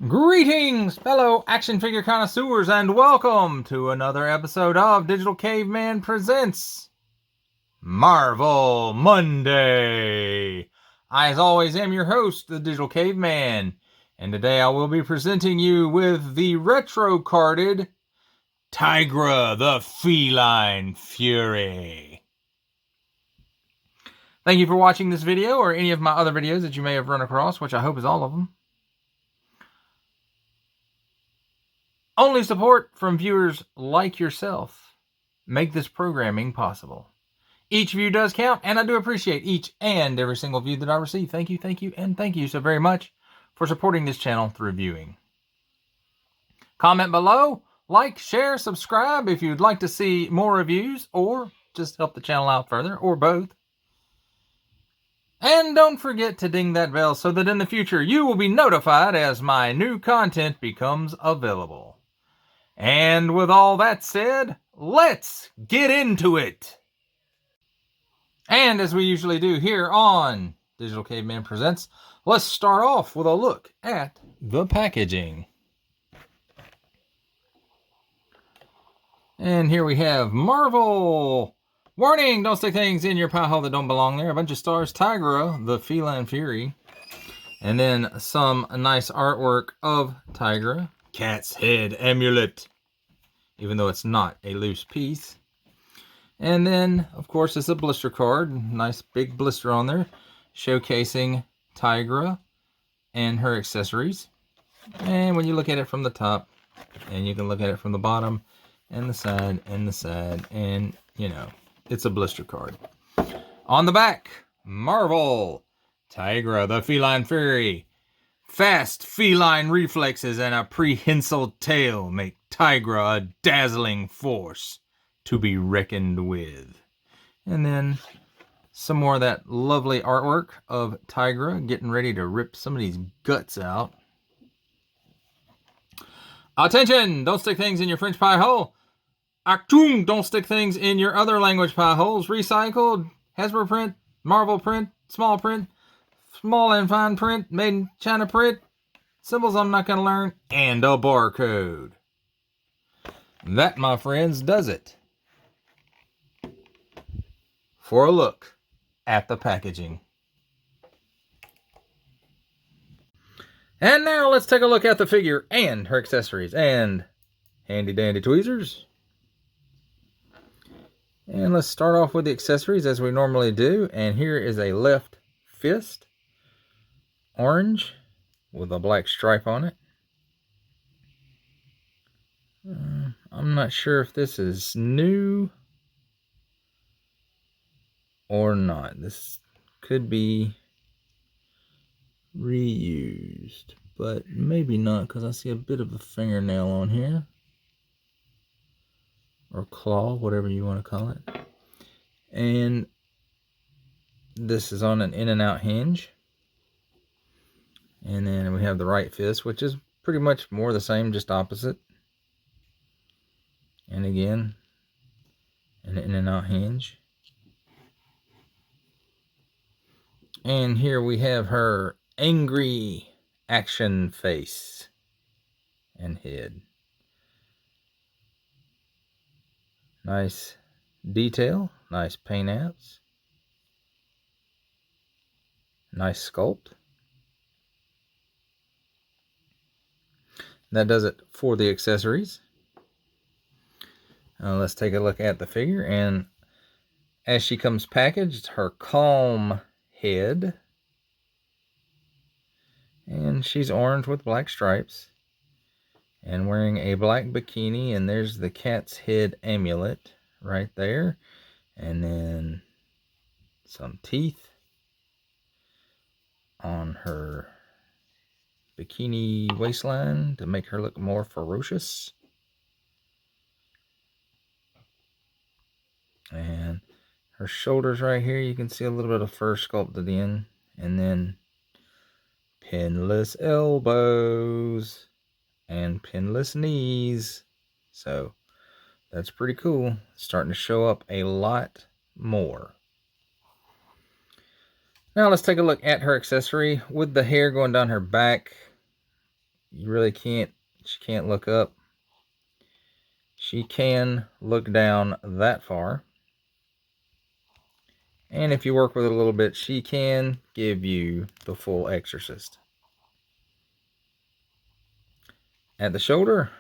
Greetings, fellow action figure connoisseurs, and welcome to another episode of Digital Caveman Presents Marvel Monday. I, as always, am your host, the Digital Caveman, and today I will be presenting you with the retro-carded Tigra, the Feline Fury. Thank you for watching this video, or any of my other videos that you may have run across, which I hope is all of them. Only support from viewers like yourself make this programming possible. Each view does count, and I do appreciate each and every single view that I receive. Thank you, and thank you so very much for supporting this channel through viewing. Comment below, like, share, subscribe if you'd like to see more reviews, or just help the channel out further, or both. And don't forget to ding that bell so that in the future you will be notified as my new content becomes available. And with all that said, let's get into it. And as we usually do here on Digital Caveman Presents, let's start off with a look at the packaging. And here we have Marvel. Warning, don't stick things in your pie hole that don't belong there. A bunch of stars, Tigra, the Feline Fury. And then some nice artwork of Tigra. Cat's head amulet, even though it's not a loose piece. And then, of course, it's a blister card. Nice big blister on there, showcasing Tigra and her accessories. And when you look at it from the top, and you can look at it from the bottom, and the side, and, you know, it's a blister card. On the back, Marvel, Tigra, the Feline Fury. Fast feline reflexes and a prehensile tail make Tigra a dazzling force to be reckoned with. And then some more of that lovely artwork of Tigra getting ready to rip some of these guts out. Attention! Don't stick things in your French pie hole. Achtung! Don't stick things in your other language pie holes. Recycled, Hasbro print, Marvel print, small and fine print, made in China print, symbols I'm not going to learn, and a barcode. That, my friends, does it for a look at the packaging. And now let's take a look at the figure and her accessories and handy dandy tweezers. And let's start off with the accessories as we normally do. And here is a left fist. Orange with a black stripe on it. I'm not sure if this is new or not. This could be reused, but maybe not, because I see a bit of a fingernail on here, or claw, whatever you want to call it. And this is on an in and out hinge. And then we have the right fist, which is pretty much more the same, just opposite. And again, an in and out hinge. And here we have her angry action face and head. Nice detail, nice paint apps, nice sculpt. That does it for the accessories. Let's take a look at the figure. And as she comes packaged, her calm head. And she's orange with black stripes. And wearing a black bikini. And there's the cat's head amulet right there. And then some teeth on her bikini waistline to make her look more ferocious. And her shoulders right here, you can see a little bit of fur sculpted in. And then pinless elbows and pinless knees. So that's pretty cool. Starting to show up a lot more. Now let's take a look at her accessory with the hair going down her back. You really can't, she can't look up. She can look down that far. And if you work with it a little bit, she can give you the full Exorcist. At the shoulder,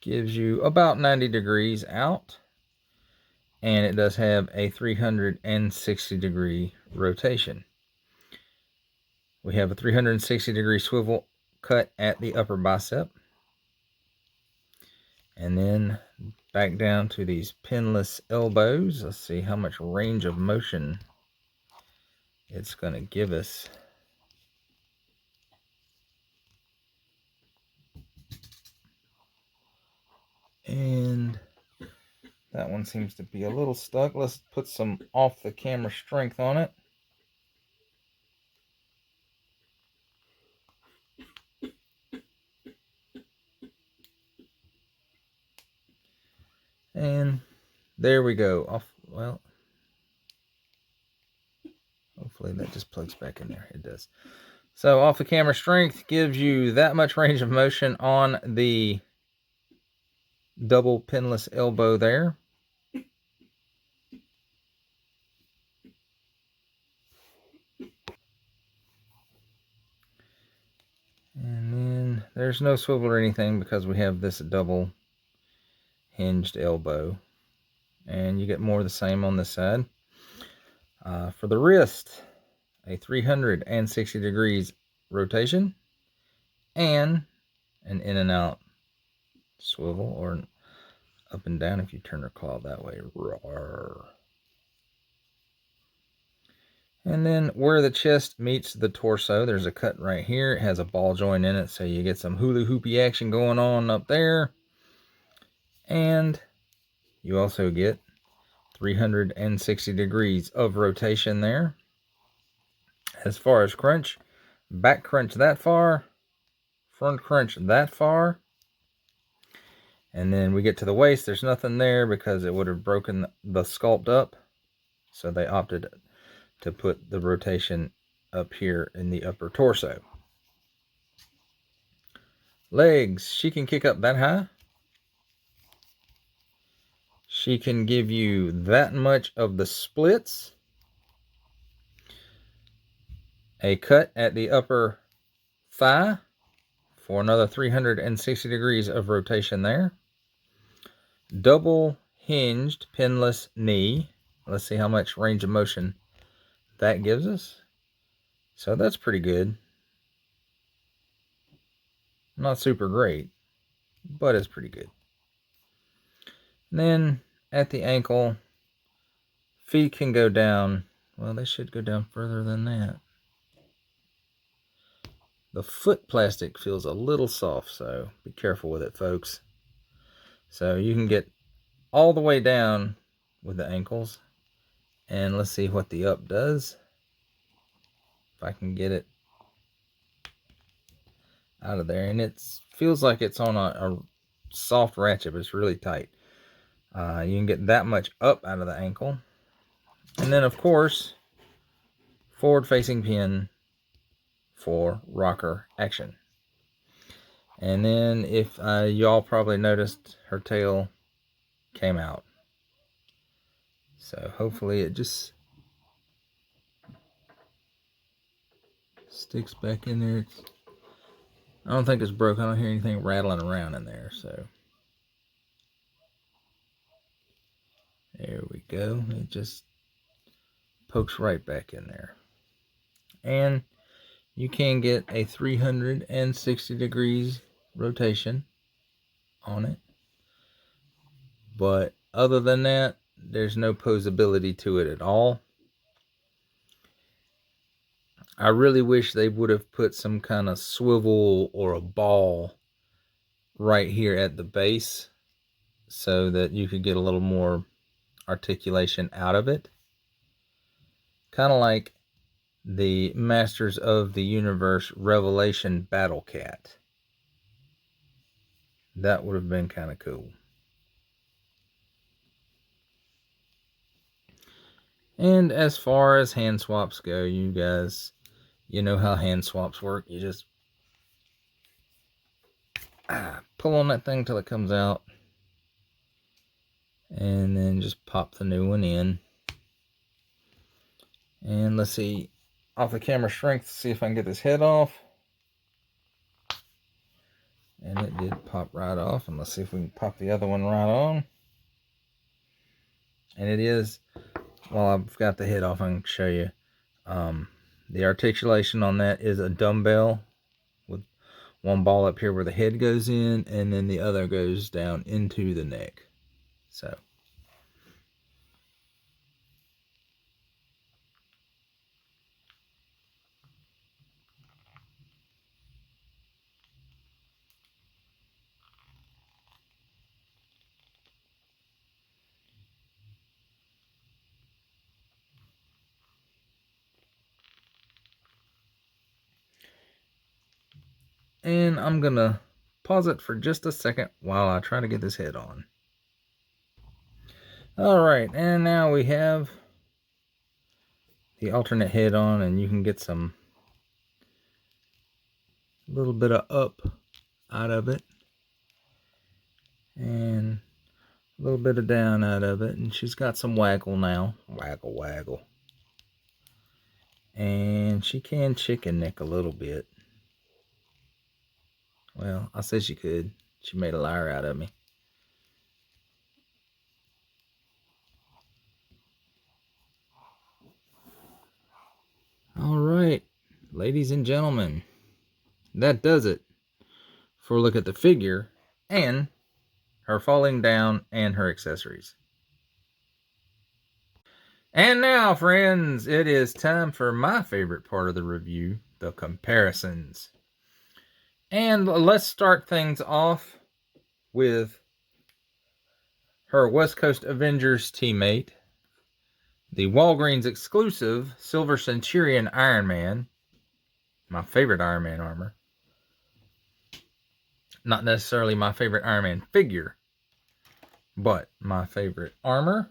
gives you about 90 degrees out. And it does have a 360 degree rotation. We have a 360 degree swivel cut at the upper bicep. And then back down to these pinless elbows. Let's see how much range of motion it's going to give us. And that one seems to be a little stuck. Let's put some off the camera strength on it. And there we go. Well, hopefully that just plugs back in there. It does. So off the camera strength gives you that much range of motion on the double pinless elbow there. And then there's no swivel or anything because we have this double hinged elbow. And you get more of the same on this side. For the wrist, a 360 degrees rotation and an in and out swivel, or up and down if you turn her claw that way. Roar. And then where the chest meets the torso, there's a cut right here. It has a ball joint in it, so you get some hula hoopy action going on up there. And you also get 360 degrees of rotation there. As far as crunch, back crunch that far, front crunch that far. And then we get to the waist, there's nothing there because it would have broken the sculpt up. So they opted to put the rotation up here in the upper torso. Legs, she can kick up that high. She can give you that much of the splits. A cut at the upper thigh for another 360 degrees of rotation there. Double hinged pinless knee. Let's see how much range of motion that gives us. So that's pretty good. Not super great, but it's pretty good. And then at the ankle, feet can go down. Well, they should go down further than that. The foot plastic feels a little soft, so be careful with it, folks. So you can get all the way down with the ankles. And let's see what the up does. If I can get it out of there. And it feels like it's on a soft ratchet, but it's really tight. You can get that much up out of the ankle. And then, of course, forward-facing pin for rocker action. And then if y'all probably noticed, her tail came out. So hopefully it just sticks back in there. I don't think it's broken. I don't hear anything rattling around in there. So there we go. It just pokes right back in there. And you can get a 360 degrees rotation on it. But other than that, there's no posability to it at all. I really wish they would have put some kind of swivel or a ball right here at the base so that you could get a little more articulation out of it. Kind of like the Masters of the Universe Revelation Battle Cat. That would have been kind of cool. And as far as hand swaps go, you guys, You know how hand swaps work. You just pull on that thing till it comes out. And then just pop the new one in. And let's see, off the camera strength, see if I can get this head off. And it did pop right off. And let's see if we can pop the other one right on. And it is, while I've got the head off, I can show you. The articulation on that is a dumbbell with one ball up here where the head goes in, and then the other goes down into the neck. So. And I'm going to pause it for just a second while I try to get this head on. Alright, and now we have the alternate head on, and you can get some little bit of up out of it. And a little bit of down out of it. And she's got some waggle now. Waggle, waggle. And she can chicken neck a little bit. Well, I said she could. She made a liar out of me. All right, ladies and gentlemen, that does it for a look at the figure and her falling down and her accessories. And now, friends, it is time for my favorite part of the review, the comparisons. And let's start things off with her West Coast Avengers teammate, the Walgreens exclusive Silver Centurion Iron Man, my favorite Iron Man armor. Not necessarily my favorite Iron Man figure, but my favorite armor.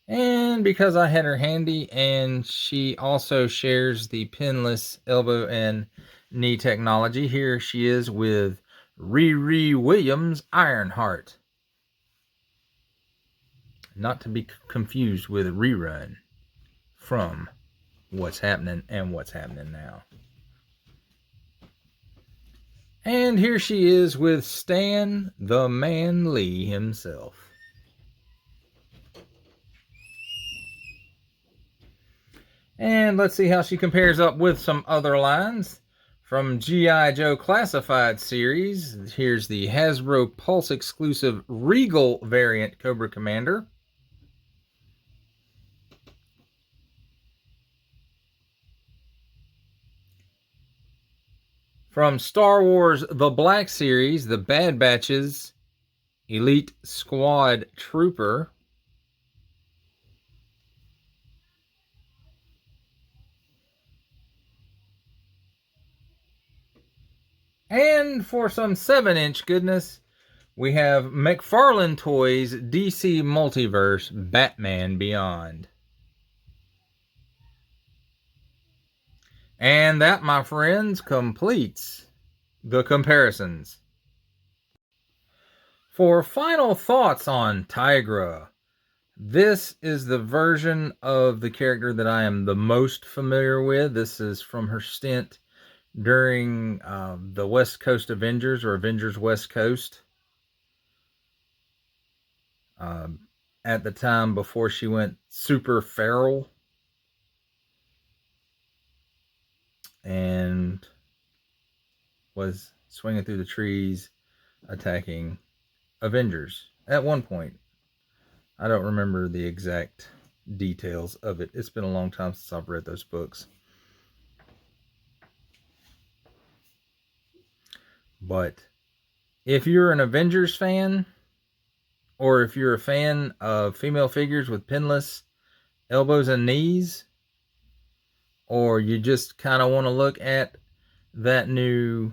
And because I had her handy, and she also shares the pinless elbow and knee technology, here she is with Riri Williams Ironheart. Not to be confused with Rerun from What's Happening and What's Happening Now. And here she is with Stan the Man Lee himself. And let's see how she compares up with some other lines. From G.I. Joe Classified series, here's the Hasbro Pulse exclusive Regal variant Cobra Commander. From Star Wars The Black Series, the Bad Batch's Elite Squad Trooper. And for some 7-inch goodness, we have McFarlane Toys DC Multiverse Batman Beyond. And that, my friends, completes the comparisons. For final thoughts on Tigra, this is the version of the character that I am the most familiar with. This is from her stint during the West Coast Avengers, or Avengers West Coast. At the time before she went super feral and was swinging through the trees attacking Avengers at one point. I don't remember the exact details of it. It's been a long time since I've read those books. But if you're an Avengers fan, or if you're a fan of female figures with pinless elbows and knees, or you just kind of want to look at that new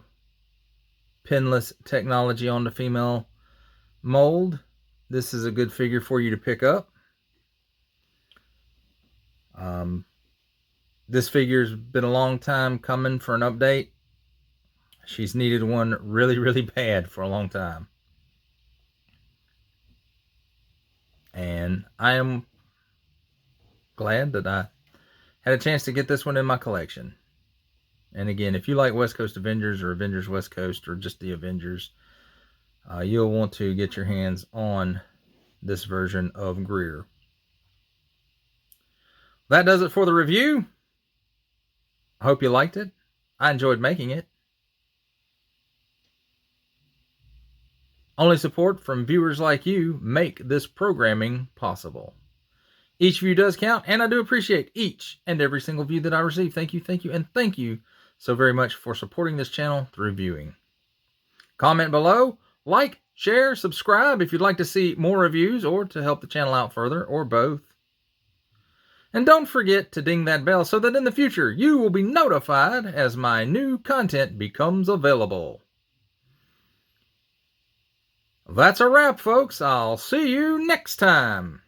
pinless technology on the female mold, this is a good figure for you to pick up. This figure's been a long time coming for an update. She's needed one really, really bad for a long time. And I am glad that I had a chance to get this one in my collection. And again, if you like West Coast Avengers or Avengers West Coast or just the Avengers, you'll want to get your hands on this version of Greer. That does it for the review. I hope you liked it. I enjoyed making it. Only support from viewers like you make this programming possible. Each view does count, and I do appreciate each and every single view that I receive. Thank you, and thank you so very much for supporting this channel through viewing. Comment below, like, share, subscribe if you'd like to see more reviews or to help the channel out further, or both. And don't forget to ding that bell so that in the future you will be notified as my new content becomes available. That's a wrap, folks. I'll see you next time.